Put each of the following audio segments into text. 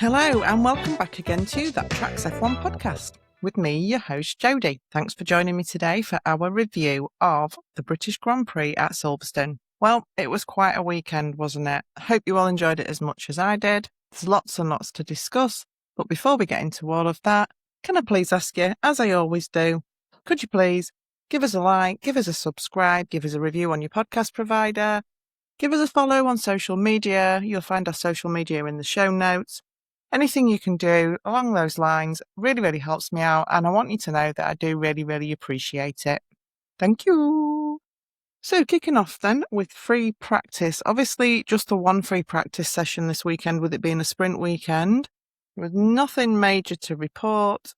Hello and welcome back again to That Tracks F1 podcast with me, your host Jodie. Thanks for joining me today for our review of the British Grand Prix at Silverstone. Well, it was quite a weekend, wasn't it? I hope you all enjoyed it as much as I did. There's lots and lots to discuss, but before we get into all of that, can I please ask you, as I always do, could you please give us a like, give us a subscribe, give us a review on your podcast provider, give us a follow on social media. You'll find our social media in the show notes. Anything you can do along those lines really, really helps me out, and I want you to know that I do really, really appreciate it. Thank you. So kicking off then with free practice. Obviously, just the one free practice session this weekend, with it being a sprint weekend. There was nothing major to report.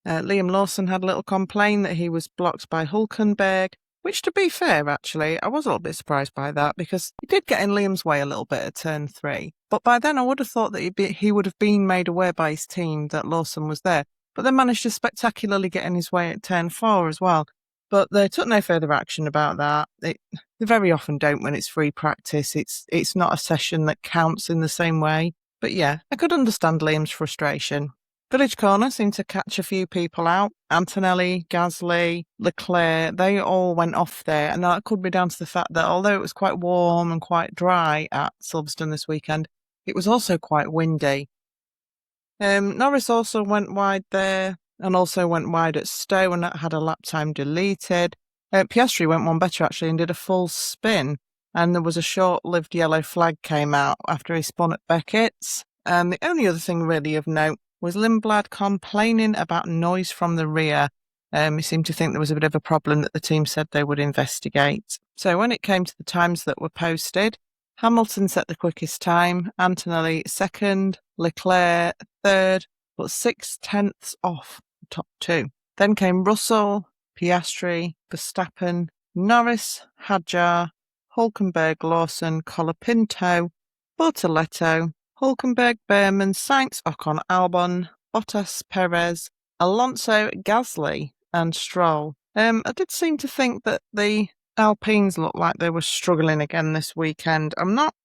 Liam Lawson had a little complaint that he was blocked by Hulkenberg, which, to be fair, actually, I was a little bit surprised by that because he did get in Liam's way a little bit at turn 3. But by then, I would have thought that he would have been made aware by his team that Lawson was there, but then managed to spectacularly get in his way at turn 4 as well. But they took no further action about that. They very often don't when it's free practice. It's not a session that counts in the same way. But yeah, I could understand Liam's frustration. Village Corner seemed to catch a few people out. Antonelli, Gasly, Leclerc, they all went off there. And that could be down to the fact that although it was quite warm and quite dry at Silverstone this weekend, it was also quite windy. Norris also went wide there and also went wide at Stowe and had a lap time deleted. Piastri went one better actually and did a full spin. And there was a short-lived yellow flag came out after he spun at Beckett's. The only other thing really of note was Lindblad complaining about noise from the rear. He seemed to think there was a bit of a problem that the team said they would investigate. So when it came to the times that were posted, Hamilton set the quickest time, Antonelli second, Leclerc third, but 6/10 off the top two. Then came Russell, Piastri, Verstappen, Norris, Hadjar, Hulkenberg, Lawson, Colapinto, Bortoletto, Hulkenberg, Behrman, Sainz, Ocon, Albon, Bottas, Perez, Alonso, Gasly and Stroll. I did seem to think that the Alpines looked like they were struggling again this weekend. I'm not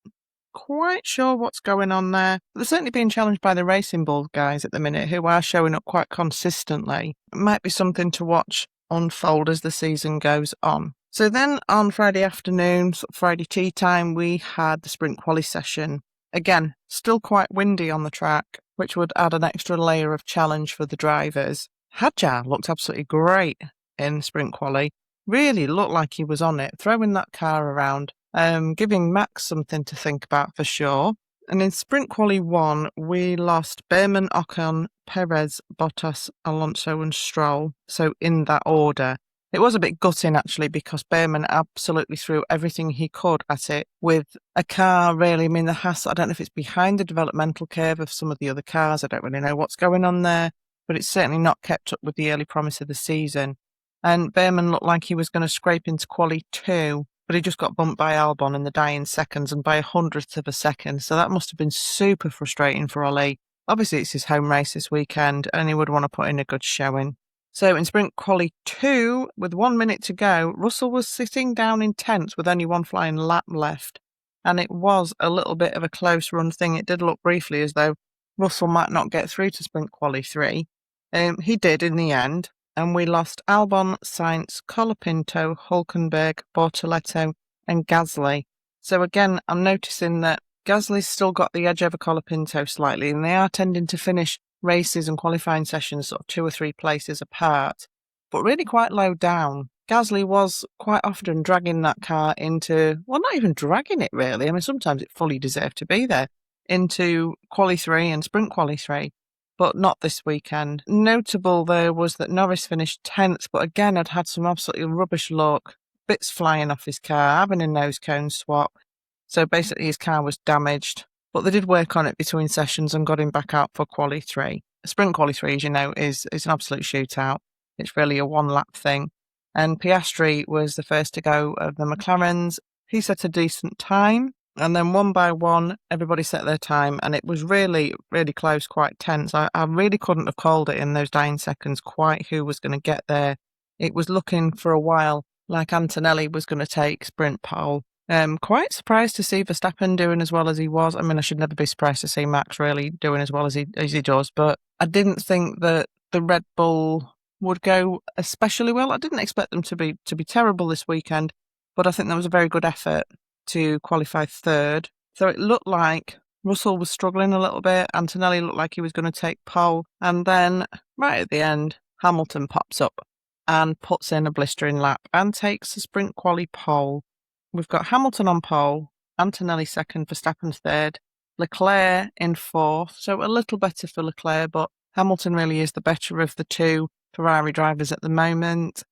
quite sure what's going on there. They're certainly being challenged by the Racing Bulls guys at the minute, who are showing up quite consistently. It might be something to watch unfold as the season goes on. So then on Friday afternoon, Friday tea time, we had the sprint quali session. Again, still quite windy on the track, which would add an extra layer of challenge for the drivers. Hadjar looked absolutely great in sprint quali. Really looked like he was on it, throwing that car around, giving Max something to think about for sure. And in sprint quali 1, we lost Behrman, Ocon, Perez, Bottas, Alonso and Stroll. So in that order. It was a bit gutting, actually, because Behrman absolutely threw everything he could at it with a car, really. I mean, the Haas, I don't know if it's behind the developmental curve of some of the other cars. I don't really know what's going on there, but it's certainly not kept up with the early promise of the season. And Behrman looked like he was going to scrape into quali 2, but he just got bumped by Albon in the dying seconds and by a hundredth of a second. So that must have been super frustrating for Ollie. Obviously, it's his home race this weekend, and he would want to put in a good showing. So in sprint quali 2, with 1 minute to go, Russell was sitting down in 10th with only one flying lap left. And it was a little bit of a close run thing. It did look briefly as though Russell might not get through to sprint quali 3. He did in the end. And we lost Albon, Sainz, Colapinto, Hulkenberg, Bortoletto and Gasly. So again, I'm noticing that Gasly's still got the edge over Colapinto slightly, and they are tending to finish races and qualifying sessions sort of 2 or 3 places apart, but really quite low down. Gasly was quite often dragging that car into, well, not even dragging it really. I mean, sometimes it fully deserved to be there, into quali 3 and sprint quali 3, but not this weekend. Notable there was that Norris finished 10th, but again had some absolutely rubbish luck, bits flying off his car, having a nose cone swap. So basically his car was damaged. But they did work on it between sessions and got him back out for quali 3. Sprint quali 3, as you know, is an absolute shootout. It's really a one-lap thing. And Piastri was the first to go of the McLarens. He set a decent time. And then one by one, everybody set their time. And it was really, really close, quite tense. I really couldn't have called it in those dying seconds quite who was going to get there. It was looking for a while like Antonelli was going to take sprint pole. Quite surprised to see Verstappen doing as well as he was. I mean, I should never be surprised to see Max really doing as well as he does, but I didn't think that the Red Bull would go especially well. I didn't expect them to be terrible this weekend, but I think that was a very good effort to qualify third. So it looked like Russell was struggling a little bit. Antonelli looked like he was going to take pole, and then right at the end, Hamilton pops up and puts in a blistering lap and takes a sprint quali pole. We've got Hamilton on pole, Antonelli second, Verstappen third, Leclerc in fourth. So a little better for Leclerc, but Hamilton really is the better of the two Ferrari drivers at the moment.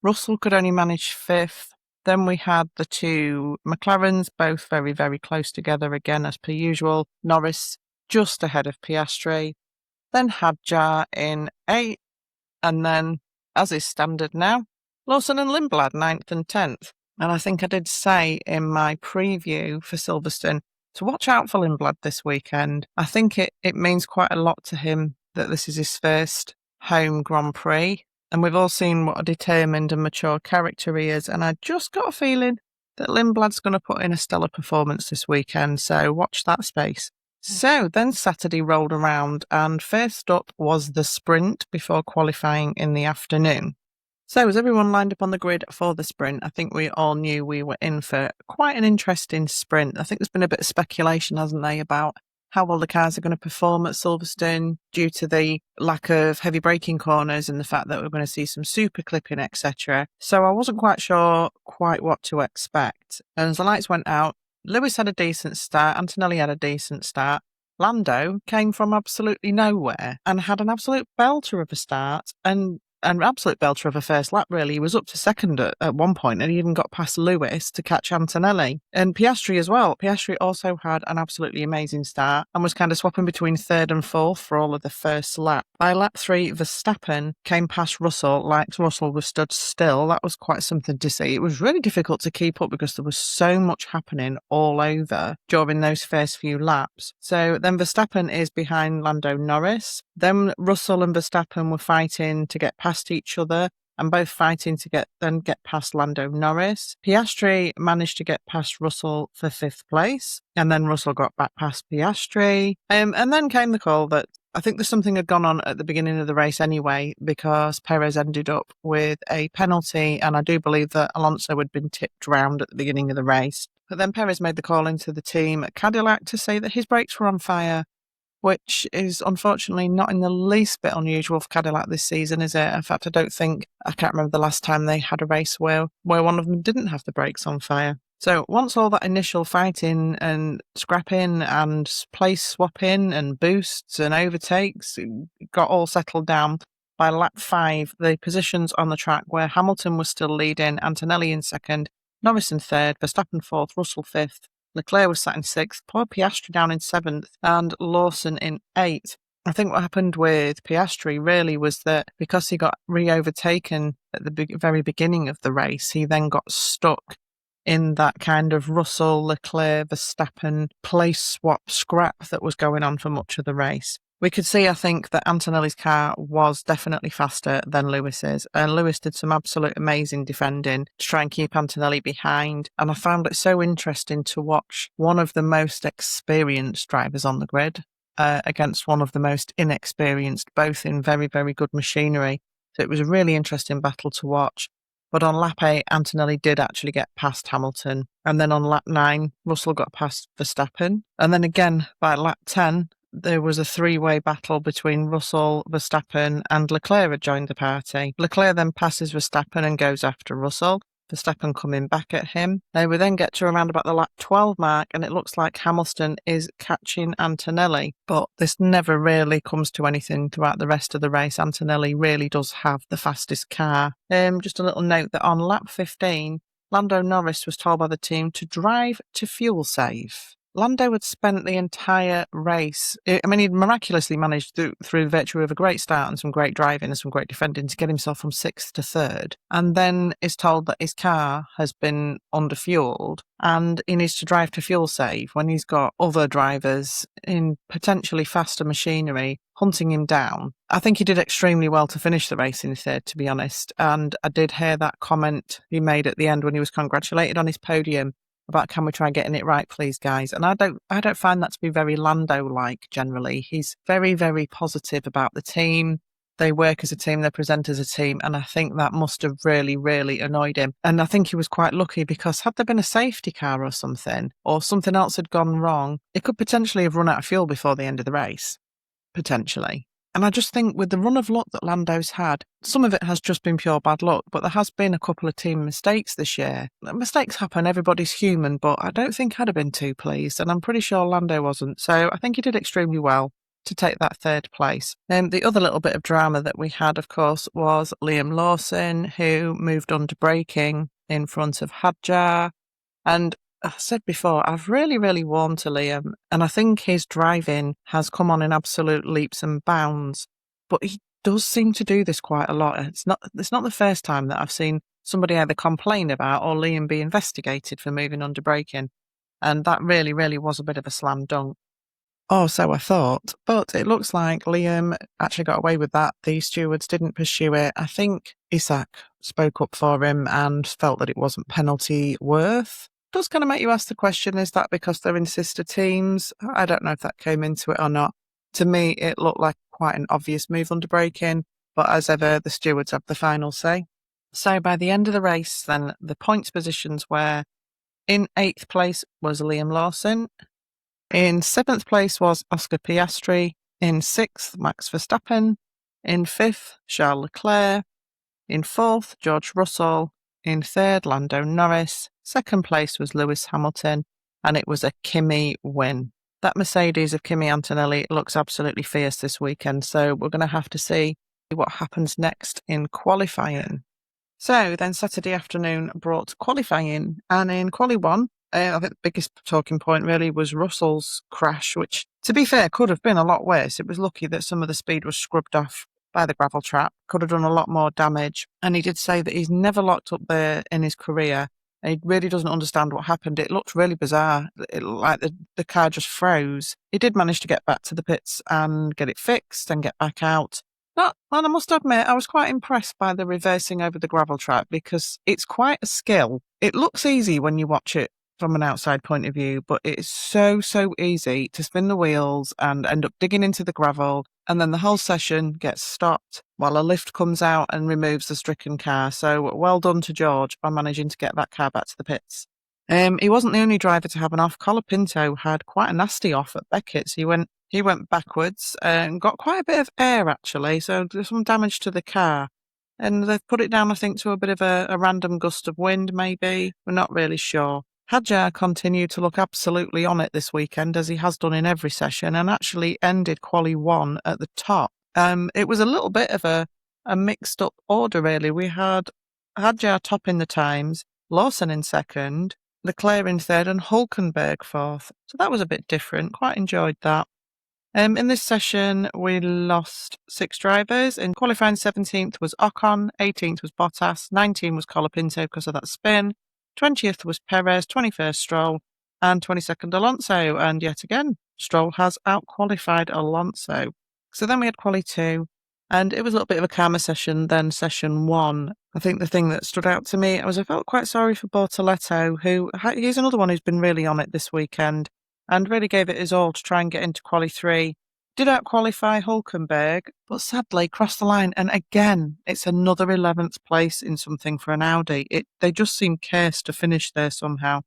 Russell could only manage fifth. Then we had the two McLarens, both very, very close together again, as per usual. Norris just ahead of Piastri. Then Hadjar in eighth. And then, as is standard now, Lawson and Lindblad, 9th and 10th. And I think I did say in my preview for Silverstone to watch out for Lindblad this weekend. I think it means quite a lot to him that this is his first home Grand Prix. And we've all seen what a determined and mature character he is. And I just got a feeling that Lindblad's going to put in a stellar performance this weekend. So watch that space. So then Saturday rolled around, and first up was the sprint before qualifying in the afternoon. So as everyone lined up on the grid for the sprint, I think we all knew we were in for quite an interesting sprint. I think there's been a bit of speculation, hasn't there, about how well the cars are going to perform at Silverstone due to the lack of heavy braking corners and the fact that we're going to see some super clipping, etc. So I wasn't quite sure quite what to expect. And as the lights went out, Lewis had a decent start, Antonelli had a decent start. Lando came from absolutely nowhere and had an absolute belter of a start and an absolute belter of a first lap, really. He was up to second at one point and he even got past Lewis to catch Antonelli. And Piastri as well. Piastri also had an absolutely amazing start and was kind of swapping between third and fourth for all of the first lap. By lap 3, Verstappen came past Russell like Russell was stood still. That was quite something to see. It was really difficult to keep up because there was so much happening all over during those first few laps. So then Verstappen is behind Lando Norris. Then Russell and Verstappen were fighting to get past each other and both fighting to get past Lando Norris. Piastri managed to get past Russell for 5th place, and then Russell got back past Piastri. And then came the call that I think there's something had gone on at the beginning of the race anyway, because Perez ended up with a penalty, and I do believe that Alonso had been tipped round at the beginning of the race. But then Perez made the call into the team at Cadillac to say that his brakes were on fire, which is unfortunately not in the least bit unusual for Cadillac this season, is it? In fact, I can't remember the last time they had a race where one of them didn't have the brakes on fire. So once all that initial fighting and scrapping and place swapping and boosts and overtakes got all settled down, by lap 5, the positions on the track where Hamilton was still leading, Antonelli in second, Norris in third, Verstappen fourth, Russell fifth, Leclerc was sat in 6th, poor Piastri down in 7th, and Lawson in 8th. I think what happened with Piastri really was that because he got re-overtaken at the very beginning of the race, he then got stuck in that kind of Russell, Leclerc, Verstappen place swap scrap that was going on for much of the race. We could see, I think, that Antonelli's car was definitely faster than Lewis's, and Lewis did some absolute amazing defending to try and keep Antonelli behind, and I found it so interesting to watch one of the most experienced drivers on the grid against one of the most inexperienced, both in very, very good machinery. So it was a really interesting battle to watch. But on lap 8, Antonelli did actually get past Hamilton, and then on lap 9, Russell got past Verstappen, and then again by lap 10, there was a 3-way battle between Russell, Verstappen and Leclerc had joined the party. Leclerc then passes Verstappen and goes after Russell. Verstappen coming back at him. They would then get to around about the lap 12 mark and it looks like Hamilton is catching Antonelli. But this never really comes to anything throughout the rest of the race. Antonelli really does have the fastest car. Just a little note that on lap 15, Lando Norris was told by the team to drive to fuel save. Lando had spent the entire race, he'd miraculously managed through virtue of a great start and some great driving and some great defending to get himself from 6th to 3rd, and then is told that his car has been underfueled and he needs to drive to fuel save when he's got other drivers in potentially faster machinery hunting him down. I think he did extremely well to finish the race in 3rd, to be honest, and I did hear that comment he made at the end when he was congratulated on his podium. about can we try getting it right, please, guys? And I don't find that to be very Lando-like generally. He's very, very positive about the team. They work as a team, they present as a team, and I think that must have really, really annoyed him. And I think he was quite lucky because had there been a safety car or something else had gone wrong, it could potentially have run out of fuel before the end of the race, potentially. And I just think with the run of luck that Lando's had, some of it has just been pure bad luck, but there has been a couple of team mistakes this year. Mistakes happen, everybody's human, but I don't think I'd have been too pleased, and I'm pretty sure Lando wasn't. So I think he did extremely well to take that third place. The other little bit of drama that we had, of course, was Liam Lawson, who moved under braking in front of Hadjar. And I said before, I've really, really warmed to Liam, and I think his driving has come on in absolute leaps and bounds. But he does seem to do this quite a lot. It's not the first time that I've seen somebody either complain about or Liam be investigated for moving under braking. And that really, really was a bit of a slam dunk. Oh, so I thought, but it looks like Liam actually got away with that. The stewards didn't pursue it. I think Isak spoke up for him and felt that it wasn't penalty worth. Does kind of make you ask the question, is that because they're in sister teams? I don't know if that came into it or not. To me, it looked like quite an obvious move under braking, but as ever, the stewards have the final say. So by the end of the race, then the points positions were in 8th place was Liam Lawson. In 7th place was Oscar Piastri. In 6th, Max Verstappen. In 5th, Charles Leclerc. In 4th, George Russell. In 3rd, Lando Norris. 2nd place was Lewis Hamilton. And it was a Kimi win. That Mercedes of Kimi Antonelli looks absolutely fierce this weekend, so we're going to have to see what happens next in qualifying. So then Saturday afternoon brought qualifying, and in Quali 1, I think the biggest talking point really was Russell's crash, which, to be fair, could have been a lot worse. It was lucky that some of the speed was scrubbed off by the gravel trap, could have done a lot more damage. And he did say that he's never locked up there in his career. And he really doesn't understand what happened. It looked really bizarre. It looked like the car just froze. He did manage to get back to the pits and get it fixed and get back out. And I must admit, I was quite impressed by the reversing over the gravel trap because it's quite a skill. It looks easy when you watch it from an outside point of view, but it's so easy to spin the wheels and end up digging into the gravel, and then the whole session gets stopped while a lift comes out and removes the stricken car. So well done to George on managing to get that car back to the pits. He wasn't the only driver to have an off. Colapinto had quite a nasty off at Beckett's. He went backwards and got quite a bit of air, actually, so there's some damage to the car. And they've put it down, I think, to a bit of a random gust of wind, maybe. We're not really sure. Hadjar continued to look absolutely on it this weekend, as he has done in every session, and actually ended Quali 1 at the top. It was a little bit of a mixed-up order, really. We had Hadjar topping the times, Lawson in 2nd, Leclerc in 3rd, and Hulkenberg 4th. So that was a bit different. Quite enjoyed that. In this session, we lost 6 drivers. In qualifying, 17th was Ocon, 18th was Bottas, 19th was Colapinto because of that spin, 20th was Perez, 21st Stroll, and 22nd Alonso. And yet again, Stroll has out-qualified Alonso. So then we had Quali 2, and it was a little bit of a calmer session than session 1. I think the thing that stood out to me was I felt quite sorry for Bortoletto, he's another one who's been really on it this weekend and really gave it his all to try and get into Quali 3. Did out-qualify Hulkenberg, but sadly crossed the line. And again, it's another 11th place in something for an Audi. They just seem cursed to finish there somehow.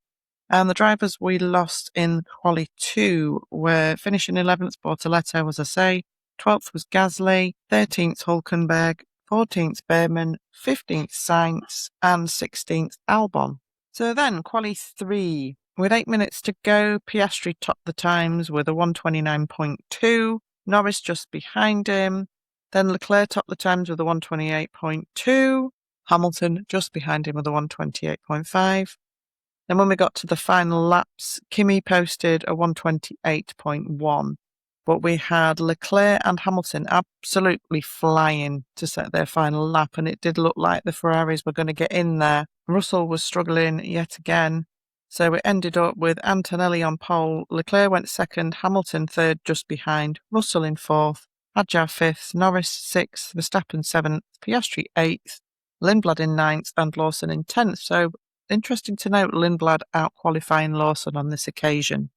And the drivers we lost in Quali 2 were finishing 11th, Bortoletto, as I say. 12th was Gasly, 13th Hulkenberg, 14th Behrman, 15th Sainz, and 16th Albon. So then, Quali 3. With 8 minutes to go, Piastri topped the times with a 129.2, Norris just behind him. Then Leclerc topped the times with a 128.2, Hamilton just behind him with a 128.5. Then when we got to the final laps, Kimi posted a 128.1. But we had Leclerc and Hamilton absolutely flying to set their final lap, and it did look like the Ferraris were going to get in there. Russell was struggling yet again. So it ended up with Antonelli on pole, Leclerc went 2nd, Hamilton 3rd just behind, Russell in 4th, Hadjar 5th, Norris 6th, Verstappen 7th, Piastri 8th, Lindblad in 9th and Lawson in 10th. So interesting to note Lindblad out-qualifying Lawson on this occasion.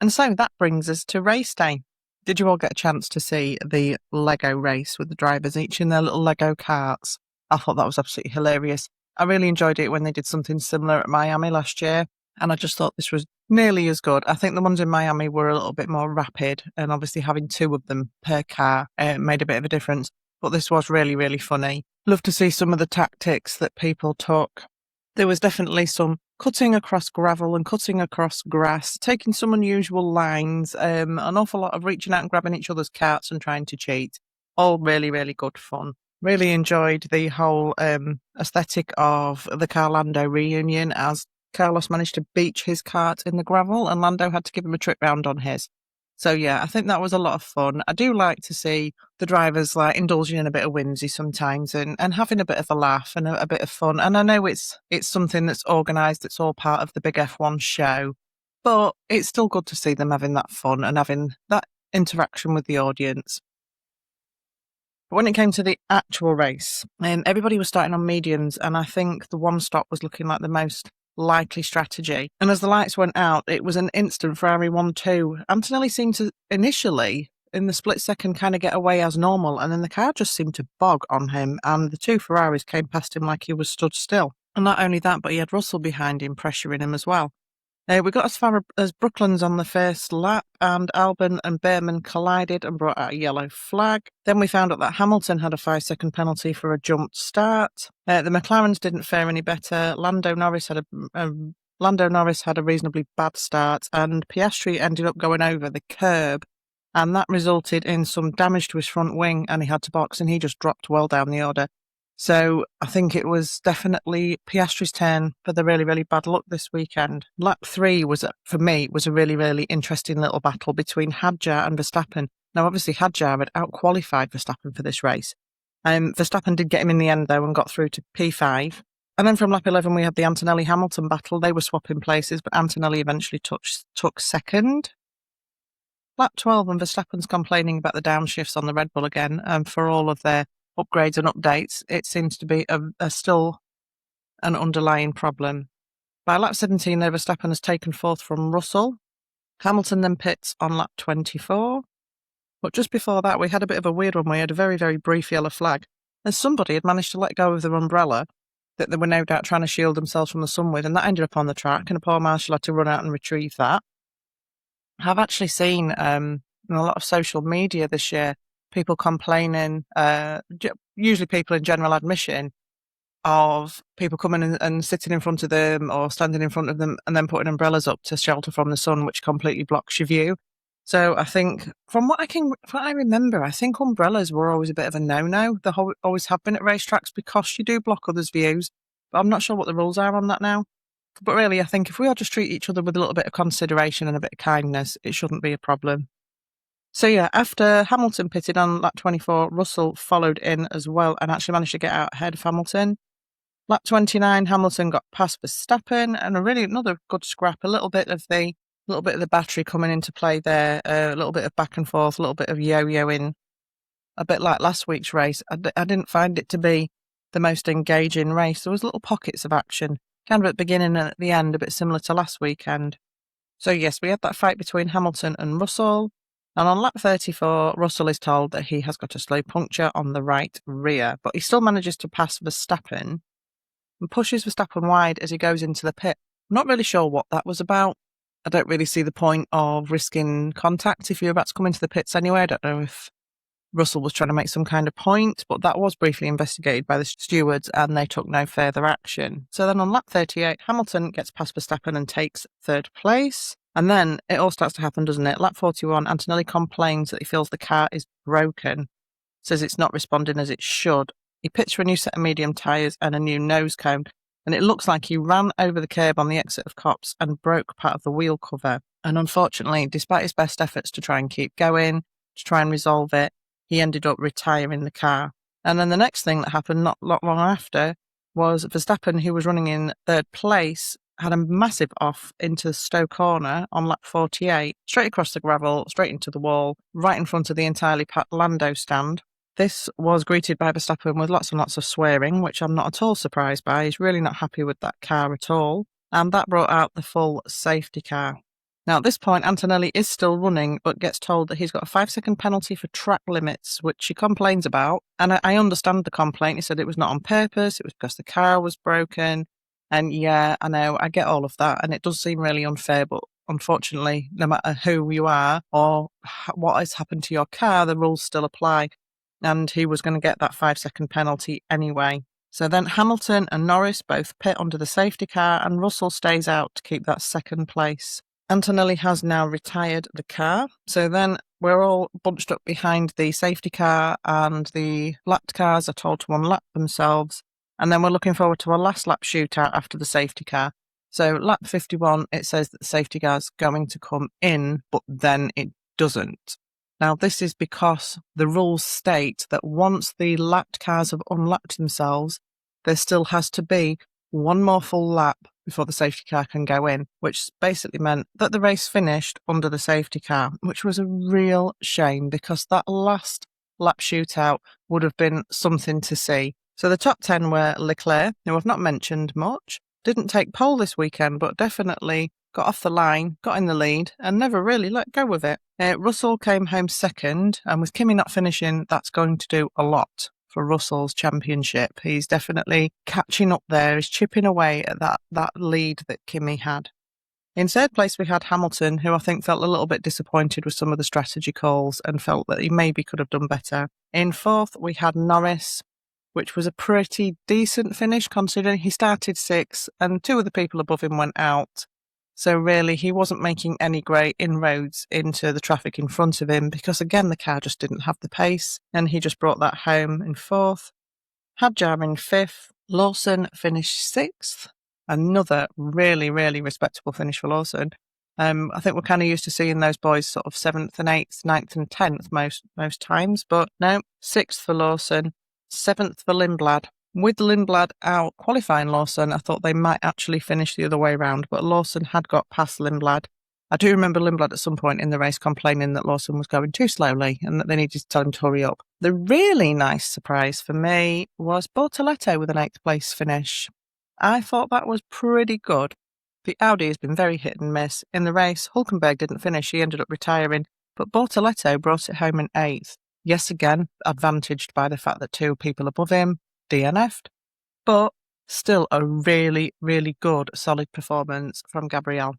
And so that brings us to race day. Did you all get a chance to see the Lego race with the drivers each in their little Lego carts? I thought that was absolutely hilarious. I really enjoyed it when they did something similar at Miami last year, and I just thought this was nearly as good. I think the ones in Miami were a little bit more rapid, and obviously having two of them per car made a bit of a difference. But this was really, really funny. Love to see some of the tactics that people took. There was definitely some cutting across gravel and cutting across grass, taking some unusual lines, an awful lot of reaching out and grabbing each other's carts and trying to cheat. All really, really good fun. Really enjoyed the whole aesthetic of the Car-Lando reunion, as Carlos managed to beach his kart in the gravel and Lando had to give him a trip round on his. So yeah, I think that was a lot of fun. I do like to see the drivers like indulging in a bit of whimsy sometimes and having a bit of a laugh and a bit of fun. And I know it's something that's organised, it's all part of the big F1 show, but it's still good to see them having that fun and having that interaction with the audience. But when it came to the actual race, everybody was starting on mediums, and I think the one stop was looking like the most likely strategy. And as the lights went out, it was an instant Ferrari 1-2. Antonelli seemed to initially, in the split second, kind of get away as normal, and then the car just seemed to bog on him, and the two Ferraris came past him like he was stood still. And not only that, but he had Russell behind him, pressuring him as well. We got as far as Brooklands on the first lap, and Albon and Behrman collided and brought out a yellow flag. Then we found out that Hamilton had a 5-second penalty for a jumped start. The McLarens didn't fare any better. Lando Norris had a reasonably bad start, and Piastri ended up going over the curb, and that resulted in some damage to his front wing, and he had to box, and he just dropped well down the order. So I think it was definitely Piastri's turn for the really, really bad luck this weekend. Lap 3 for me, a really, really interesting little battle between Hadjar and Verstappen. Now, obviously, Hadjar had out-qualified Verstappen for this race. Verstappen did get him in the end, though, and got through to P5. And then from lap 11, we had the Antonelli-Hamilton battle. They were swapping places, but Antonelli eventually took second. Lap 12, and Verstappen's complaining about the downshifts on the Red Bull again, for all of their upgrades and updates. It seems to be still an underlying problem. By lap 17, Verstappen has taken fourth from Russell. Hamilton then pits on lap 24. But just before that, we had a bit of a weird one. We had a very, very brief yellow flag, and somebody had managed to let go of their umbrella that they were no doubt trying to shield themselves from the sun with, and that ended up on the track, and a poor marshal had to run out and retrieve that. I've actually seen in a lot of social media this year people complaining, usually people in general admission, of people coming and sitting in front of them or standing in front of them and then putting umbrellas up to shelter from the sun, which completely blocks your view. So I think, from what I remember, I think umbrellas were always a bit of a no-no. They always have been at racetracks because you do block others' views. But I'm not sure what the rules are on that now. But really, I think if we all just treat each other with a little bit of consideration and a bit of kindness, it shouldn't be a problem. So yeah, after Hamilton pitted on lap 24, Russell followed in as well and actually managed to get out ahead of Hamilton. Lap 29, Hamilton got past Verstappen, and another good scrap. A little bit of the battery coming into play there. A little bit of back and forth, a little bit of yo-yoing. A bit like last week's race. I didn't find it to be the most engaging race. There was little pockets of action, kind of at the beginning and at the end, a bit similar to last weekend. So yes, we had that fight between Hamilton and Russell. And on lap 34, Russell is told that he has got a slow puncture on the right rear, but he still manages to pass Verstappen and pushes Verstappen wide as he goes into the pit. I'm not really sure what that was about. I don't really see the point of risking contact if you're about to come into the pits anyway. I don't know if Russell was trying to make some kind of point, but that was briefly investigated by the stewards and they took no further action. So then on lap 38, Hamilton gets past Verstappen and takes third place. And then it all starts to happen, doesn't it? Lap 41, Antonelli complains that he feels the car is broken, says it's not responding as it should. He pits for a new set of medium tyres and a new nose cone, and it looks like he ran over the curb on the exit of Copse and broke part of the wheel cover. And unfortunately, despite his best efforts to try and keep going, to try and resolve it, he ended up retiring the car. And then the next thing that happened not long after was Verstappen, who was running in third place, had a massive off into Stowe Corner on lap 48, straight across the gravel, straight into the wall, right in front of the entirely packed Lando stand. This was greeted by Verstappen with lots and lots of swearing, which I'm not at all surprised by. He's really not happy with that car at all. And that brought out the full safety car. Now, at this point, Antonelli is still running, but gets told that he's got a 5-second penalty for track limits, which he complains about. And I understand the complaint. He said it was not on purpose. It was because the car was broken. And yeah, I know, I get all of that. And it does seem really unfair, but unfortunately, no matter who you are or what has happened to your car, the rules still apply. And he was going to get that 5-second penalty anyway. So then Hamilton and Norris both pit under the safety car, and Russell stays out to keep that second place. Antonelli has now retired the car. So then we're all bunched up behind the safety car, and the lapped cars are told to unlap themselves. And then we're looking forward to a last lap shootout after the safety car. So lap 51, it says that the safety car's going to come in, but then it doesn't. Now, this is because the rules state that once the lapped cars have unlapped themselves, there still has to be one more full lap before the safety car can go in, which basically meant that the race finished under the safety car, which was a real shame because that last lap shootout would have been something to see. So the top 10 were Leclerc, who I've not mentioned much, didn't take pole this weekend, but definitely got off the line, got in the lead, and never really let go of it. Russell came home second, and with Kimi not finishing, that's going to do a lot for Russell's championship. He's definitely catching up there. He's chipping away at that lead that Kimi had. In third place, we had Hamilton, who I think felt a little bit disappointed with some of the strategy calls and felt that he maybe could have done better. In fourth, we had Norris, which was a pretty decent finish considering he started 6th and 2 of the people above him went out. So really, he wasn't making any great inroads into the traffic in front of him because, again, the car just didn't have the pace, and he just brought that home in 4th. Hadjar in 5th. Lawson finished 6th. Another really, really respectable finish for Lawson. I think we're kind of used to seeing those boys sort of 7th and 8th, 9th and 10th most times, but no, 6th for Lawson, 7th for Lindblad. With Lindblad out qualifying Lawson, I thought they might actually finish the other way around, but Lawson had got past Lindblad. I do remember Lindblad at some point in the race complaining that Lawson was going too slowly and that they needed to tell him to hurry up. The really nice surprise for me was Bortoletto with an 8th place finish. I thought that was pretty good. The Audi has been very hit and miss. In the race, Hülkenberg didn't finish, he ended up retiring, but Bortoletto brought it home in 8th. Yes, again, advantaged by the fact that 2 people above him DNF'd, but still a really, really good, solid performance from Gabriel.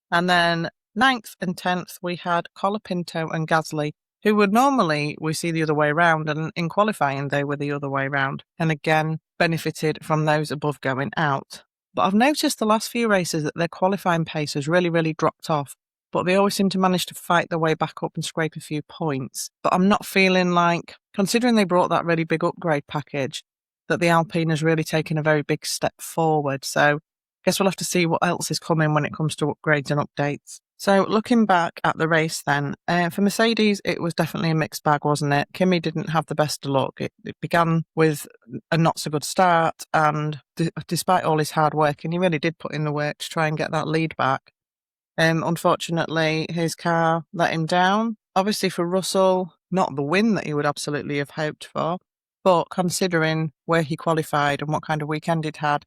And then 9th and 10th, we had Colapinto and Gasly, who would normally we see the other way around, and in qualifying they were the other way around, and again benefited from those above going out. But I've noticed the last few races that their qualifying pace has really, really dropped off, but they always seem to manage to fight their way back up and scrape a few points. But I'm not feeling like, considering they brought that really big upgrade package, that the Alpine has really taken a very big step forward. So I guess we'll have to see what else is coming when it comes to upgrades and updates. So looking back at the race then, for Mercedes, it was definitely a mixed bag, wasn't it? Kimi didn't have the best of luck. It began with a not so good start, and despite all his hard work, and he really did put in the work to try and get that lead back, unfortunately, his car let him down. Obviously for Russell, not the win that he would absolutely have hoped for, but considering where he qualified and what kind of weekend he'd had,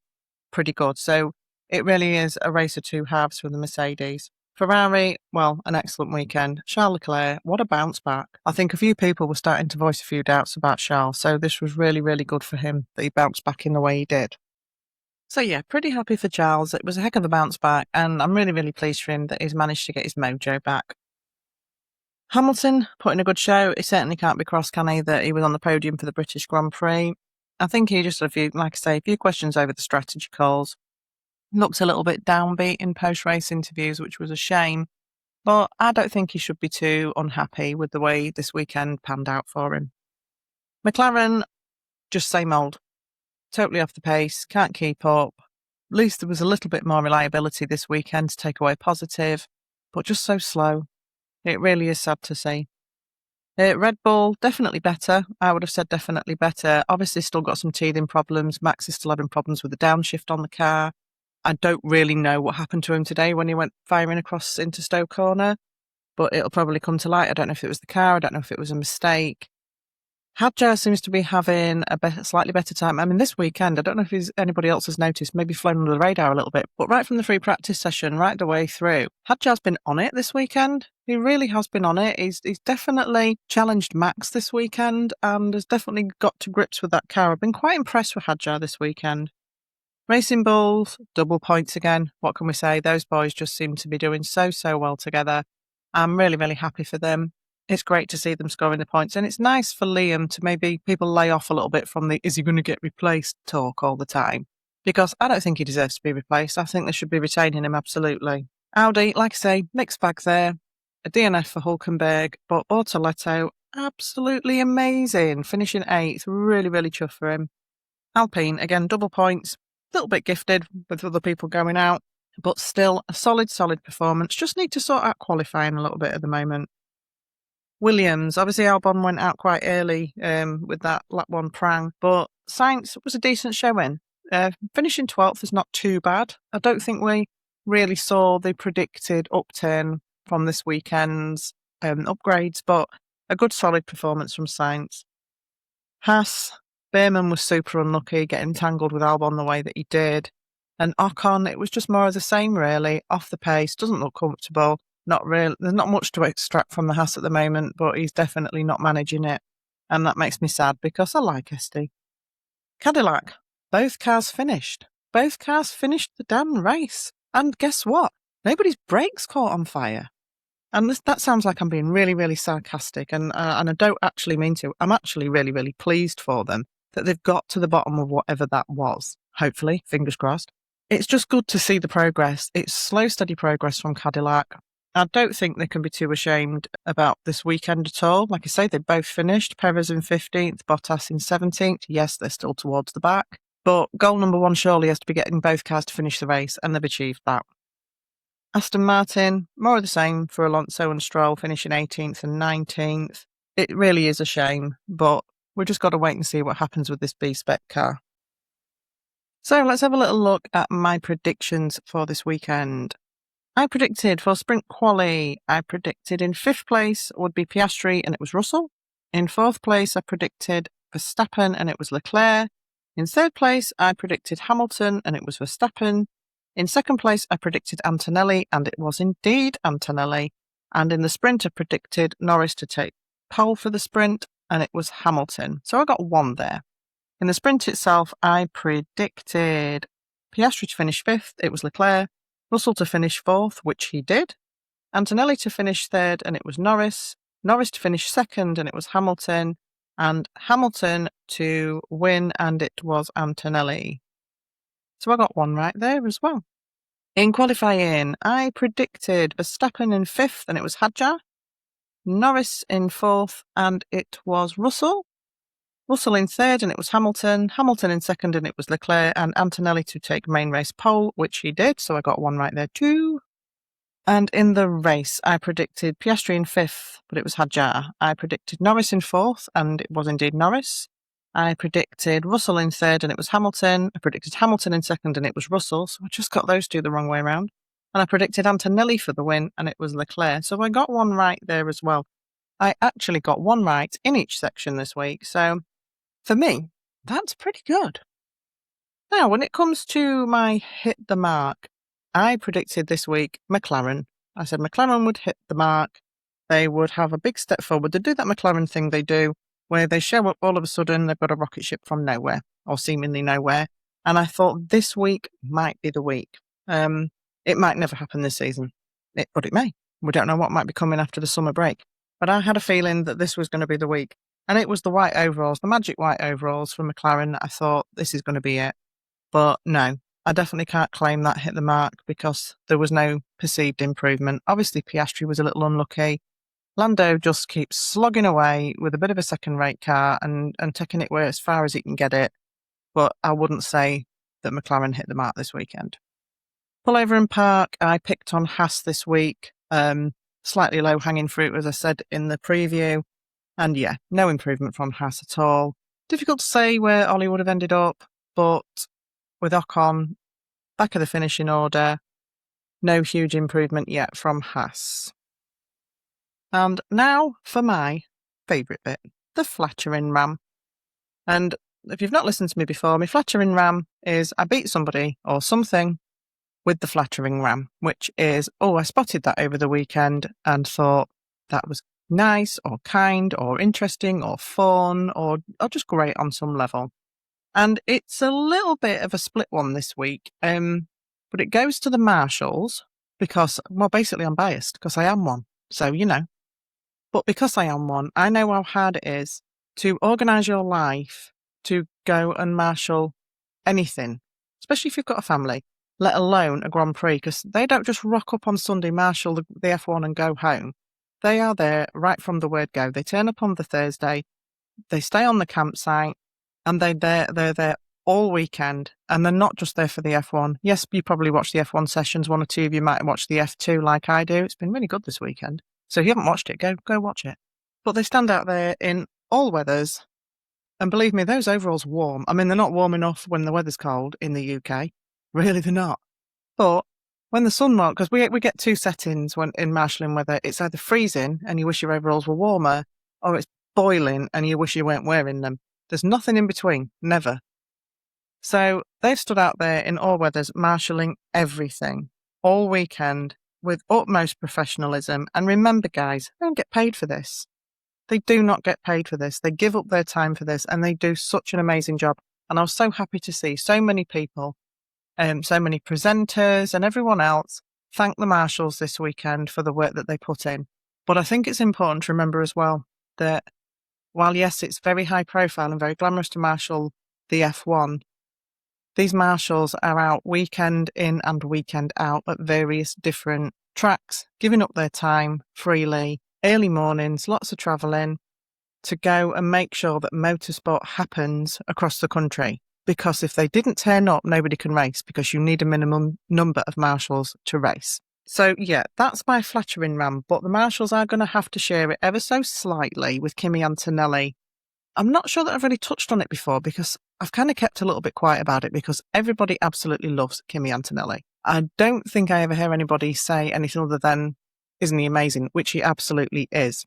pretty good. So it really is a race of two halves for the Mercedes. Ferrari, well, an excellent weekend. Charles Leclerc, what a bounce back. I think a few people were starting to voice a few doubts about Charles, so this was really, really good for him that he bounced back in the way he did. So yeah, pretty happy for Charles. It was a heck of a bounce back, and I'm really, really pleased for him that he's managed to get his mojo back. Hamilton put in a good show. He certainly can't be cross, can he, that he was on the podium for the British Grand Prix. I think he just had a few questions over the strategy calls. Looked a little bit downbeat in post-race interviews, which was a shame, but I don't think he should be too unhappy with the way this weekend panned out for him. McLaren, just same old. Totally off the pace, can't keep up. At least there was a little bit more reliability this weekend to take away positive, but just so slow. It really is sad to see. Red Bull, definitely better. I would have said definitely better. Obviously still got some teething problems. Max is still having problems with the downshift on the car. I don't really know what happened to him today when he went firing across into Stowe Corner, but it'll probably come to light. I don't know if it was the car. I don't know if it was a mistake. Hadjar seems to be having a slightly better time. I mean, this weekend, I don't know if anybody else has noticed, maybe flown under the radar a little bit, but right from the free practice session, right the way through, Hadjar's been on it this weekend. He really has been on it. He's definitely challenged Max this weekend and has definitely got to grips with that car. I've been quite impressed with Hadjar this weekend. Racing Bulls, double points again. What can we say? Those boys just seem to be doing so well together. I'm really, really happy for them. It's great to see them scoring the points, and it's nice for Liam to maybe people lay off a little bit from the is he going to get replaced talk all the time, because I don't think he deserves to be replaced. I think they should be retaining him absolutely. Audi, like I say, mixed bag there. A DNF for Hulkenberg, but Bortoletto, absolutely amazing, finishing 8th. Really, really chuffed for him. Alpine, again, double points, a little bit gifted with other people going out, but still a solid performance. Just need to sort out qualifying a little bit at the moment. Williams, obviously Albon went out quite early with that lap 1 prang, but Sainz was a decent showing. Finishing 12th is not too bad. I don't think we really saw the predicted upturn from this weekend's upgrades, but a good solid performance from Sainz. Haas, Behrman was super unlucky getting tangled with Albon the way that he did. And Ocon, it was just more of the same really, off the pace, doesn't look comfortable. There's not much to extract from the Haas at the moment, but he's definitely not managing it. And that makes me sad because I like Esty. Cadillac, both cars finished. Both cars finished the damn race. And guess what? Nobody's brakes caught on fire. And that sounds like I'm being really, really sarcastic, and I don't actually mean to. I'm actually really, really pleased for them that they've got to the bottom of whatever that was. Hopefully, fingers crossed. It's just good to see the progress. It's slow, steady progress from Cadillac. I don't think they can be too ashamed about this weekend at all. Like I say, they both finished. Perez in 15th, Bottas in 17th. Yes, they're still towards the back. But goal number 1 surely has to be getting both cars to finish the race, and they've achieved that. Aston Martin, more of the same for Alonso and Stroll, finishing 18th and 19th. It really is a shame, but we've just got to wait and see what happens with this B-Spec car. So let's have a little look at my predictions for this weekend. I predicted for sprint quali, I predicted in 5th place would be Piastri and it was Russell. In 4th place, I predicted Verstappen and it was Leclerc. In 3rd place, I predicted Hamilton and it was Verstappen. In 2nd place, I predicted Antonelli and it was indeed Antonelli. And in the sprint, I predicted Norris to take pole for the sprint and it was Hamilton. So I got 1 there. In the sprint itself, I predicted Piastri to finish 5th, it was Leclerc. Russell to finish 4th, which he did. Antonelli to finish 3rd, and it was Norris. Norris to finish 2nd, and it was Hamilton. And Hamilton to win, and it was Antonelli. So I got 1 right there as well. In qualifying, I predicted Verstappen in 5th, and it was Hadjar. Norris in 4th, and it was Russell. Russell in 3rd, and it was Hamilton. Hamilton in 2nd, and it was Leclerc. And Antonelli to take main race pole, which he did, so I got 1 right there too. And in the race, I predicted Piastri in 5th, but it was Hadjar. I predicted Norris in 4th, and it was indeed Norris. I predicted Russell in 3rd, and it was Hamilton. I predicted Hamilton in 2nd, and it was Russell, so I just got those 2 the wrong way around. And I predicted Antonelli for the win, and it was Leclerc, so I got 1 right there as well. I actually got 1 right in each section this week, so for me, that's pretty good. Now, when it comes to my hit the mark, I predicted this week McLaren. I said McLaren would hit the mark. They would have a big step forward. They do that McLaren thing they do, where they show up all of a sudden, they've got a rocket ship from nowhere, or seemingly nowhere. And I thought this week might be the week. It might never happen this season, but it may. We don't know what might be coming after the summer break. But I had a feeling that this was going to be the week. And it was the white overalls, the magic white overalls from McLaren. I thought this is going to be it. But no, I definitely can't claim that hit the mark because there was no perceived improvement. Obviously, Piastri was a little unlucky. Lando just keeps slogging away with a bit of a second-rate car and taking it as far as he can get it. But I wouldn't say that McLaren hit the mark this weekend. Pullover and park, I picked on Haas this week. Slightly low-hanging fruit, as I said in the preview. And yeah, no improvement from Haas at all. Difficult to say where Ollie would have ended up, but with Ocon back of the finishing order, no huge improvement yet from Haas. And now for my favourite bit. the flattering ram. And if you've not listened to me before, my flattering ram is I beat somebody or something with the flattering ram, which is, I spotted that over the weekend and thought that was nice or kind or interesting or fun or just great on some level. And it's a little bit of a split one this week, but it goes to the marshals because, basically I'm biased because I am one. So, but because I am one, I know how hard it is to organise your life to go and marshal anything, especially if you've got a family, let alone a Grand Prix, because they don't just rock up on Sunday, marshal the F1 and go home. They are there right from the word go. They turn up on the Thursday, they stay on the campsite, and they're there all weekend, and they're not just there for the F1. Yes, you probably watch the F1 sessions. One or two of you might watch the F2 like I do. It's been really good this weekend. So if you haven't watched it, go watch it. But they stand out there in all weathers. And believe me, those overalls warm. I mean, they're not warm enough when the weather's cold in the UK. Really, they're not. But when the sun marks, because we get two settings when in marshalling weather, it's either freezing and you wish your overalls were warmer, or it's boiling and you wish you weren't wearing them. There's nothing in between, never. So they've stood out there in all weathers, marshalling everything all weekend with utmost professionalism. And remember, guys, they don't get paid for this. They do not get paid for this. They give up their time for this and they do such an amazing job. And I was so happy to see so many people, so many presenters and everyone else thank the marshals this weekend for the work that they put in. But I think it's important to remember as well that while, yes, it's very high profile and very glamorous to marshal the F1, these marshals are out weekend in and weekend out at various different tracks, giving up their time freely, early mornings, lots of travelling to go and make sure that motorsport happens across the country. Because if they didn't turn up, nobody can race because you need a minimum number of marshals to race. So yeah, that's my flattering ram, but the marshals are going to have to share it ever so slightly with Kimi Antonelli. I'm not sure that I've really touched on it before because I've kind of kept a little bit quiet about it because everybody absolutely loves Kimi Antonelli. I don't think I ever hear anybody say anything other than, isn't he amazing? Which he absolutely is.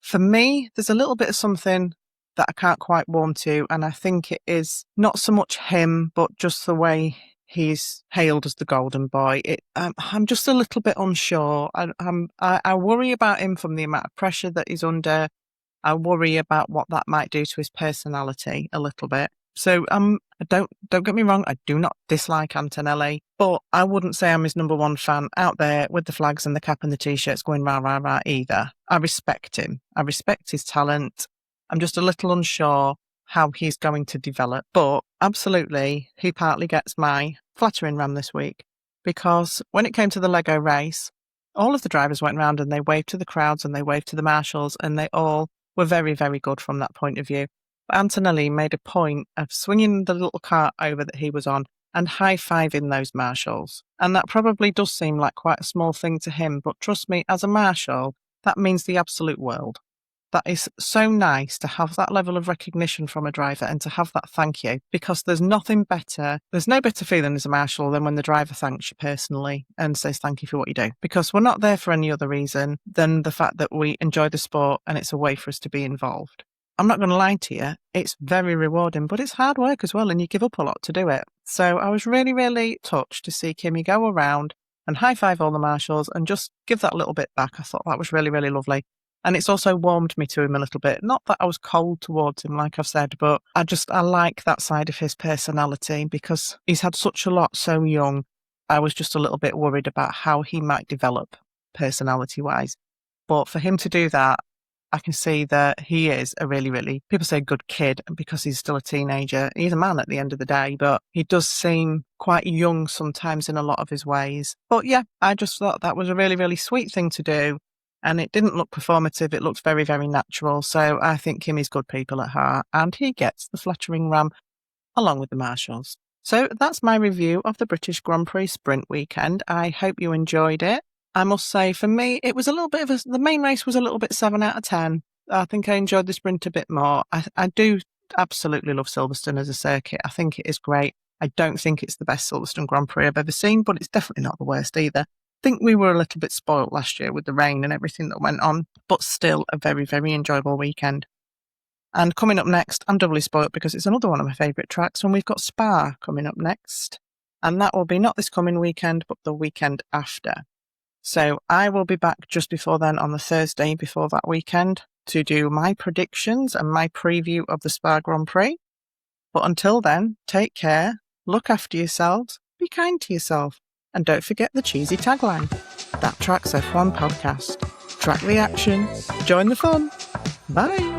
For me, there's a little bit of something that I can't quite warm to, and I think it is not so much him, but just the way he's hailed as the golden boy. I'm just a little bit unsure. I worry about him from the amount of pressure that he's under. I worry about what that might do to his personality a little bit. So don't get me wrong, I do not dislike Antonelli, but I wouldn't say I'm his number one fan out there with the flags and the cap and the t-shirts going rah, rah, rah either. I respect him. I respect his talent. I'm just a little unsure how he's going to develop. But absolutely, he partly gets my flattering ram this week because when it came to the Lego race, all of the drivers went round and they waved to the crowds and they waved to the marshals and they all were very, very good from that point of view. But Antonelli made a point of swinging the little cart over that he was on and high-fiving those marshals. And that probably does seem like quite a small thing to him, but trust me, as a marshal, that means the absolute world. That is so nice to have that level of recognition from a driver and to have that thank you, because there's no better feeling as a marshal than when the driver thanks you personally and says thank you for what you do, because we're not there for any other reason than the fact that we enjoy the sport and it's a way for us to be involved. I'm not going to lie to you, it's very rewarding, but it's hard work as well and you give up a lot to do it. So I was really, really touched to see Kimi go around and high-five all the marshals and just give that little bit back. I thought that was really, really lovely. And it's also warmed me to him a little bit. Not that I was cold towards him, like I've said, but I like that side of his personality because he's had such a lot so young. I was just a little bit worried about how he might develop personality-wise. But for him to do that, I can see that he is a really, really, people say good kid because he's still a teenager. He's a man at the end of the day, but he does seem quite young sometimes in a lot of his ways. But yeah, I just thought that was a really, really sweet thing to do. And it didn't look performative. It looked very, very natural. So I think Kimi's good people at heart and he gets the flattering ram along with the marshals. So that's my review of the British Grand Prix sprint weekend. I hope you enjoyed it. I must say, for me, it was a little bit of the main race was a little bit 7 out of 10. I think I enjoyed the sprint a bit more. I do absolutely love Silverstone as a circuit. I think it is great. I don't think it's the best Silverstone Grand Prix I've ever seen, but it's definitely not the worst either. I think we were a little bit spoilt last year with the rain and everything that went on, but still a very, very enjoyable weekend. And coming up next, I'm doubly spoilt because it's another one of my favourite tracks when we've got Spa coming up next. And that will be not this coming weekend, but the weekend after. So I will be back just before then on the Thursday before that weekend to do my predictions and my preview of the Spa Grand Prix. But until then, take care, look after yourselves, be kind to yourself, and don't forget the cheesy tagline. That Tracks F1 podcast. Track the action, join the fun. Bye.